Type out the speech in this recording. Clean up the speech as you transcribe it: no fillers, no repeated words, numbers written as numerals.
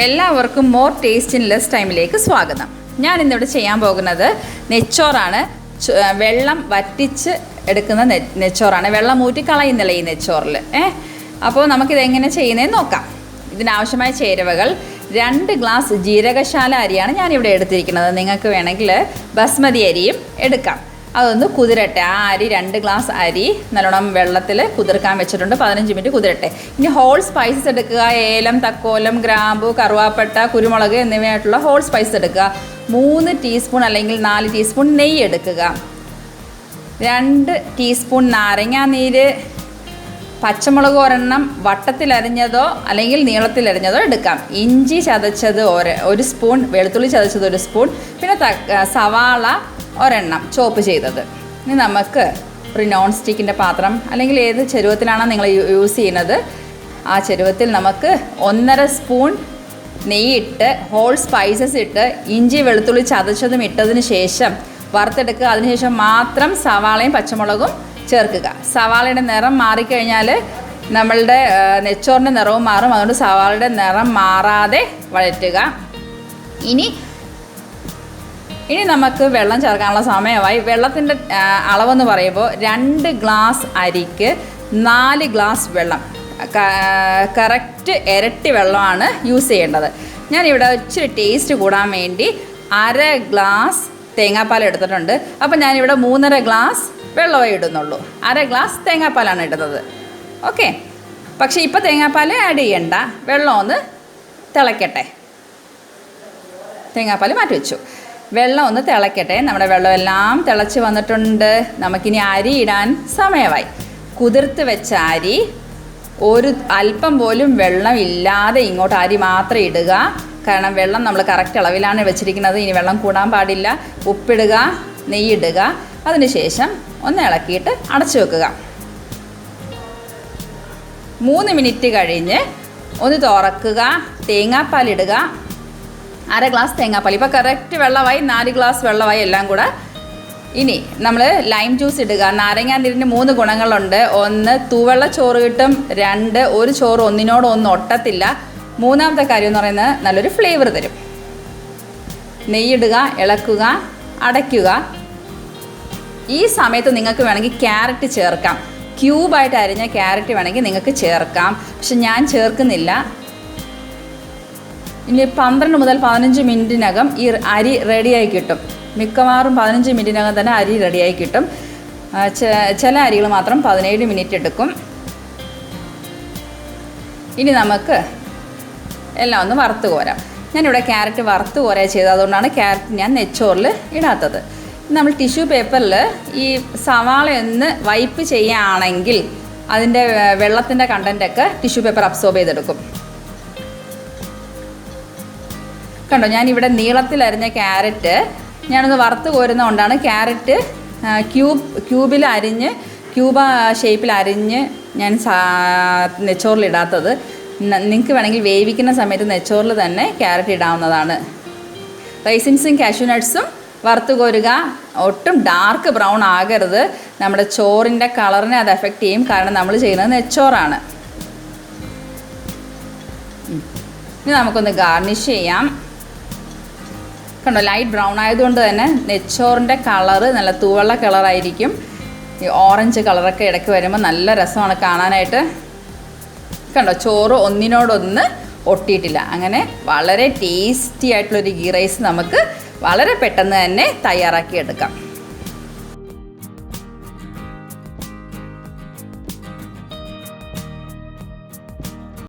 എല്ലാവർക്കും more taste in less ടൈമിലേക്ക് സ്വാഗതം. ഞാൻ ഇന്നിവിടെ ചെയ്യാൻ പോകുന്നത് നെച്ചോറാണ്. വെള്ളം വറ്റിച്ച് എടുക്കുന്ന നെച്ചോറാണ്. വെള്ളം ഊറ്റി കളയുന്നില്ല ഈ നെച്ചോറിൽ. അപ്പോൾ നമുക്കിത് എങ്ങനെ ചെയ്യുന്നതെന്ന് നോക്കാം. ഇതിനാവശ്യമായ ചേരുവകൾ 2 ഗ്ലാസ് ജീരകശാല അരിയാണ് ഞാനിവിടെ എടുത്തിരിക്കുന്നത്. നിങ്ങൾക്ക് വേണമെങ്കിൽ ബസ്മതി അരിയും എടുക്കാം. അതൊന്ന് കുതിരട്ടെ. ആ അരി 2 ഗ്ലാസ് അരി നല്ലോണം വെള്ളത്തിൽ കുതിർക്കാൻ വെച്ചിട്ടുണ്ട്. 15 മിനിറ്റ് കുതിരട്ടെ. ഇനി ഹോൾ സ്പൈസസ് എടുക്കുക. ഏലം, തക്കോലം, ഗ്രാമ്പു, കറുവാപ്പട്ട, കുരുമുളക് എന്നിവയായിട്ടുള്ള ഹോൾ സ്പൈസസ് എടുക്കുക. 3 ടീസ്പൂൺ അല്ലെങ്കിൽ 4 ടീസ്പൂൺ നെയ്യ് എടുക്കുക. 2 ടീസ്പൂൺ നാരങ്ങാനീര്, പച്ചമുളക് ഒരെണ്ണം വട്ടത്തിലരിഞ്ഞതോ അല്ലെങ്കിൽ നീളത്തിലരിഞ്ഞതോ എടുക്കാം. ഇഞ്ചി ചതച്ചത് 1 സ്പൂൺ, വെളുത്തുള്ളി ചതച്ചത് 1 സ്പൂൺ, പിന്നെ സവാള ഒരെണ്ണം ചോപ്പ് ചെയ്തത്. ഇനി നമുക്ക് ഒരു നോൺ സ്റ്റിക്കിൻ്റെ പാത്രം അല്ലെങ്കിൽ ഏത് ചെരുവത്തിലാണോ നിങ്ങൾ യൂസ് ചെയ്യുന്നത് ആ ചെരുവത്തിൽ നമുക്ക് 1.5 സ്പൂൺ നെയ്യിട്ട് ഹോൾ സ്പൈസസ് ഇട്ട് ഇഞ്ചി വെളുത്തുള്ളി ചതച്ചതും ഇട്ടതിന് ശേഷം വറുത്തെടുക്കുക. അതിനുശേഷം മാത്രം സവാളയും പച്ചമുളകും ചേർക്കുക. സവാളയുടെ നിറം മാറിക്കഴിഞ്ഞാൽ നമ്മളുടെ നെച്ചോറിൻ്റെ നിറവും മാറും. അതുകൊണ്ട് സവാളയുടെ നിറം മാറാതെ വഴറ്റുക. ഇനി നമുക്ക് വെള്ളം ചേർക്കാനുള്ള സമയമായി. വെള്ളത്തിൻ്റെ അളവെന്ന് പറയുമ്പോൾ 2 ഗ്ലാസ് അരിക്ക് 4 ഗ്ലാസ് വെള്ളം, കറക്റ്റ് ഇരട്ടി വെള്ളമാണ് യൂസ് ചെയ്യേണ്ടത്. ഞാനിവിടെ ഇച്ചിരി ടേസ്റ്റ് കൂടാൻ വേണ്ടി 1/2 ഗ്ലാസ് തേങ്ങാപ്പാൽ എടുത്തിട്ടുണ്ട്. അപ്പോൾ ഞാനിവിടെ 3.5 ഗ്ലാസ് വെള്ളമേ ഇടുന്നുള്ളൂ. 1/2 ഗ്ലാസ് തേങ്ങാപ്പാലാണ് ഇടുന്നത്. ഓക്കെ, പക്ഷേ ഇപ്പോൾ തേങ്ങാപ്പാൽ ആഡ് ചെയ്യണ്ട. വെള്ളം ഒന്ന് തിളയ്ക്കട്ടെ. തേങ്ങാപ്പാൽ മാറ്റി വെച്ചു. വെള്ളം ഒന്ന് തിളയ്ക്കട്ടെ. നമ്മുടെ വെള്ളമെല്ലാം തിളച്ച് വന്നിട്ടുണ്ട്. നമുക്കിനി അരി ഇടാൻ സമയമായി. കുതിർത്ത് വെച്ച അരി ഒരു അല്പം പോലും വെള്ളം ഇല്ലാതെ ഇങ്ങോട്ട് അരി മാത്രം ഇടുക. കാരണം വെള്ളം നമ്മൾ കറക്റ്റ് അളവിലാണ് വെച്ചിരിക്കുന്നത്. ഇനി വെള്ളം കൂടാൻ പാടില്ല. ഉപ്പിടുക, നെയ്യിടുക. അതിനുശേഷം ഒന്ന് ഇളക്കിയിട്ട് അടച്ചു വെക്കുക. 3 മിനിറ്റ് കഴിഞ്ഞ് ഒന്ന് തുറക്കുക. തേങ്ങാപ്പാലിടുക. 1/2 ഗ്ലാസ് തേങ്ങാപ്പാൽ. ഇപ്പോൾ കറക്റ്റ് വെള്ളമായി. 4 ഗ്ലാസ് വെള്ളമായി എല്ലാം കൂടെ. ഇനി നമ്മൾ ലൈം ജ്യൂസ് ഇടുക. നാരങ്ങാനീരിന് 3 ഗുണങ്ങളുണ്ട്. 1, തൂവെള്ള ചോറ് കിട്ടും. 2, ഒരു ചോറ് ഒന്നിനോടൊന്നും ഒട്ടത്തില്ല. 3ാമത്തെ കാര്യം എന്ന് പറയുന്നത് നല്ലൊരു ഫ്ലേവർ തരും. നെയ്യിടുക, ഇളക്കുക, അടയ്ക്കുക. ഈ സമയത്ത് നിങ്ങൾക്ക് വേണമെങ്കിൽ ക്യാരറ്റ് ചേർക്കാം. ക്യൂബായിട്ട് അരിഞ്ഞ ക്യാരറ്റ് വേണമെങ്കിൽ നിങ്ങൾക്ക് ചേർക്കാം. പക്ഷെ ഞാൻ ചേർക്കുന്നില്ല. ഇനി 12 മുതൽ 15 മിനിറ്റിനകം ഈ അരി റെഡിയായി കിട്ടും. മിക്കവാറും 15 മിനിറ്റിനകം തന്നെ അരി റെഡിയായി കിട്ടും. ചില അരികൾ മാത്രം 17 മിനിറ്റ് എടുക്കും. ഇനി നമുക്ക് എല്ലാം ഒന്ന് വറുത്ത് കോരാം. ഞാനിവിടെ ക്യാരറ്റ് വറുത്ത് കോരുക ചെയ്തത്. അതുകൊണ്ടാണ് ക്യാരറ്റ് ഞാൻ നെച്ചോറിൽ ഇടാത്തത്. നമ്മൾ ടിഷ്യൂ പേപ്പറിൽ ഈ സവാള ഒന്ന് വൈപ്പ് ചെയ്യുകയാണെങ്കിൽ അതിൻ്റെ വെള്ളത്തിൻ്റെ കണ്ടൻറ്റൊക്കെ ടിഷ്യൂ പേപ്പർ അബ്സോർബ് ചെയ്തെടുക്കും. കണ്ടോ, ഞാനിവിടെ നീളത്തിലരിഞ്ഞ ക്യാരറ്റ് ഞാനൊന്ന് വറുത്ത് കോരുന്നതുകൊണ്ടാണ് ക്യാരറ്റ് ക്യൂബിൽ അരിഞ്ഞ് ഷേപ്പിൽ അരിഞ്ഞ് ഞാൻ നെച്ചോറിലിടാത്തത്. നിങ്ങൾക്ക് വേണമെങ്കിൽ വേവിക്കുന്ന സമയത്ത് നെച്ചോറിൽ തന്നെ ക്യാരറ്റ് ഇടാവുന്നതാണ്. റൈസിൻസും കാഷ്യൂനട്ട്സും വറുത്ത് കോരുക. ഒട്ടും ഡാർക്ക് ബ്രൗൺ ആകരുത്. നമ്മുടെ ചോറിൻ്റെ കളറിനെ അത് എഫക്റ്റ് ചെയ്യും. കാരണം നമ്മൾ ചെയ്യുന്നത് നെച്ചോറാണ്. ഇനി നമുക്കൊന്ന് ഗാർണിഷ് ചെയ്യാം. കണ്ടോ, ലൈറ്റ് ബ്രൗൺ ആയതുകൊണ്ട് തന്നെ നെച്ചോറിൻ്റെ കളറ് നല്ല തൂവെള്ള കളറായിരിക്കും. ഈ ഓറഞ്ച് കളറൊക്കെ ഇടയ്ക്ക് വരുമ്പോൾ നല്ല രസമാണ് കാണാനായിട്ട്. കണ്ടോ, ചോറ് ഒന്നിനോടൊന്ന് ഒട്ടിയിട്ടില്ല. അങ്ങനെ വളരെ ടേസ്റ്റി ആയിട്ടുള്ളൊരു ഗീ റൈസ് നമുക്ക് വളരെ പെട്ടെന്ന് തന്നെ തയ്യാറാക്കി എടുക്കാം.